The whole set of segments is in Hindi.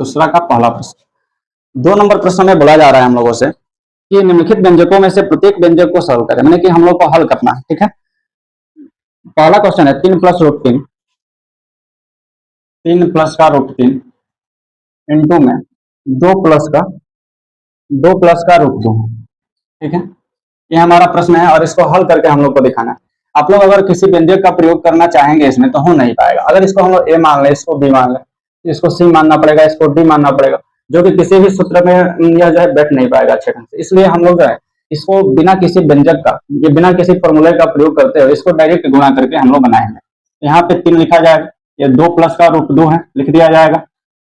दूसरा का पहला प्रश्न। 2 नंबर प्रश्न में बोला जा रहा है हम लोगों से कि निम्नलिखित व्यंजकों में से प्रत्येक व्यंजक को सॉल्व करें, मैंने कि हम लोग को हल करना है। ठीक है, पहला क्वेश्चन है 3 प्लस रूट 3, 3 प्लस का रूट 3 इंटू में 2 प्लस का रूट 2। ठीक है, ये हमारा प्रश्न है और इसको हल करके हम लोग को दिखाना है। आप लोग अगर किसी व्यंजक का प्रयोग करना चाहेंगे इसमें तो हो नहीं पाएगा। अगर इसको हम लोग ए मान ले, इसको बी मान ले, इसको सी मानना पड़ेगा, इसको डी मानना पड़ेगा, जो कि किसी भी सूत्र में यह जो है बैठ नहीं पाएगा अच्छे ढंग से। इसलिए हम लोग जो है इसको बिना किसी व्यंजक का, ये बिना किसी फॉर्मूले का प्रयोग करते हुए इसको डायरेक्ट गुणा करके हम लोग बनाएंगे। यहाँ पे 3 लिखा जाएगा, ये 2 प्लस का रूट 2 है, लिख दिया जाएगा।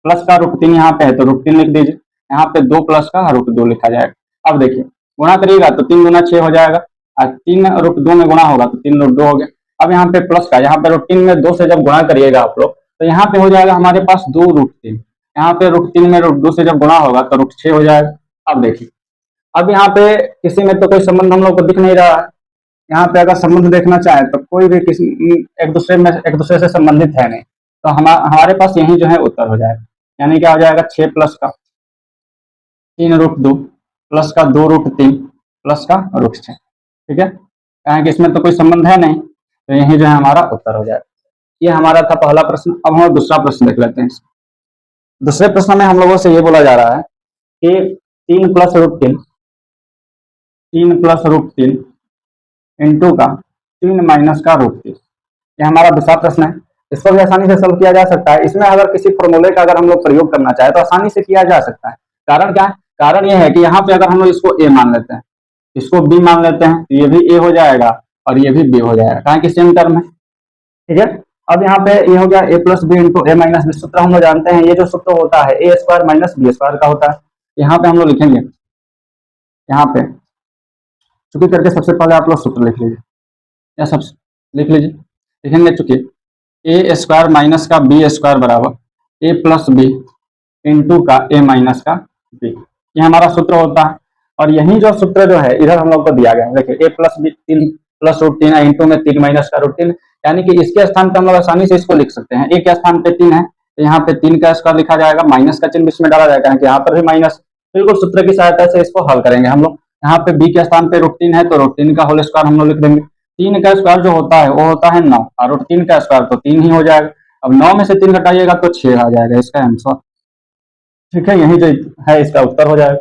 प्लस का रूट 3 यहाँ पे है तो रूट 3 लिख दीजिए। यहाँ पे 2 प्लस का रूट 2 लिखा जाएगा। अब देखिए गुणा करिएगा तो 3 गुना 6 हो जाएगा, और 3 रूट 2 में गुणा होगा तो 3 रूट 2 हो गया। अब यहाँ पे प्लस का, यहाँ पे रूट 3 में 2 से जब गुणा करिएगा आप लोग तो यहाँ पे हो जाएगा हमारे पास 2 रूट 3। यहाँ पे रूट 3 में रूट 2 से जब गुणा होगा तो रूट 6 हो जाएगा। अब देखिए, अब यहाँ पे किसी में तो कोई संबंध हम लोग को दिख नहीं रहा है। यहाँ पे अगर संबंध देखना चाहे तो कोई भी किसी एक दूसरे से संबंधित है नहीं, तो हमारे पास यही जो है उत्तर हो जाएगा। यानी क्या हो जाएगा, 6 प्लस का 3 रूट 2 प्लस का 2 रूट 3 प्लस का रूट 6। ठीक है, कहें कि इसमें तो कोई संबंध है नहीं, तो यही जो है हमारा उत्तर हो जाएगा। ये हमारा था पहला प्रश्न। अब हम दूसरा प्रश्न देख लेते हैं। दूसरे प्रश्न में हम लोगों से ये बोला जा रहा है कि 3 plus root 3, 3 plus root 3 into का 3 माइनस का रूट 3, ये हमारा दूसरा प्रश्न है। इसको भी आसानी से सॉल्व किया जा सकता है। इसमें अगर किसी फॉर्मूले का अगर हम लोग प्रयोग करना चाहे तो आसानी से किया जा सकता है। कारण क्या है, कारण यह है कि यहाँ पे अगर हम लोग इसको ए मान लेते हैं, इसको बी मान लेते हैं, तो ये भी ए हो जाएगा और ये भी बी हो जाएगा, कहें कि सेम टर्म है। ठीक है, अब यहाँ पे ये हो गया ए प्लस बी इंटू ए माइनस बी। सूत्र हम लोग जानते हैं, ये जो सूत्र होता है ए स्क्वायर माइनस बी स्क्वायर का होता है। यहाँ पे हम लोग लिखेंगे, यहाँ पे चूंकि करके सबसे पहले आप लोग सूत्र लिख लीजिए, या सब लिख लीजिए, लिखेंगे चूंकि ए स्क्वायर माइनस का बी स्क्वायर बराबर ए प्लस बी इंटू का ए माइनस का बी, ये हमारा सूत्र होता है। और यही जो सूत्र जो है इधर हम लोग को दिया गया है, देखिए A plus B 3 plus root 3 into में 3 माइनस का रूट 3, यानी कि इसके स्थान पर हम लोग आसानी से इसको लिख सकते हैं। ए के स्थान पे 3 है तो यहाँ पे 3 का स्क्वायर लिखा जाएगा, माइनस का चिन्ह इसमें डाला जाएगा कि यहाँ पर भी माइनस। बिल्कुल सूत्र की सहायता से इसको हल करेंगे हम लोग। यहाँ पे बी के स्थान पे रूट 3 है तो रूट 3 का होल स्क्वायर हम लोग लिख देंगे। 3 का स्क्वायर जो होता है वो होता है 9, और रूट 3 का स्क्वायर तो 3 ही हो जाएगा। अब 9 में से 3 घटाइएगा तो 6 आ जाएगा इसका आंसर। ठीक है, यही जो है इसका उत्तर हो जाएगा।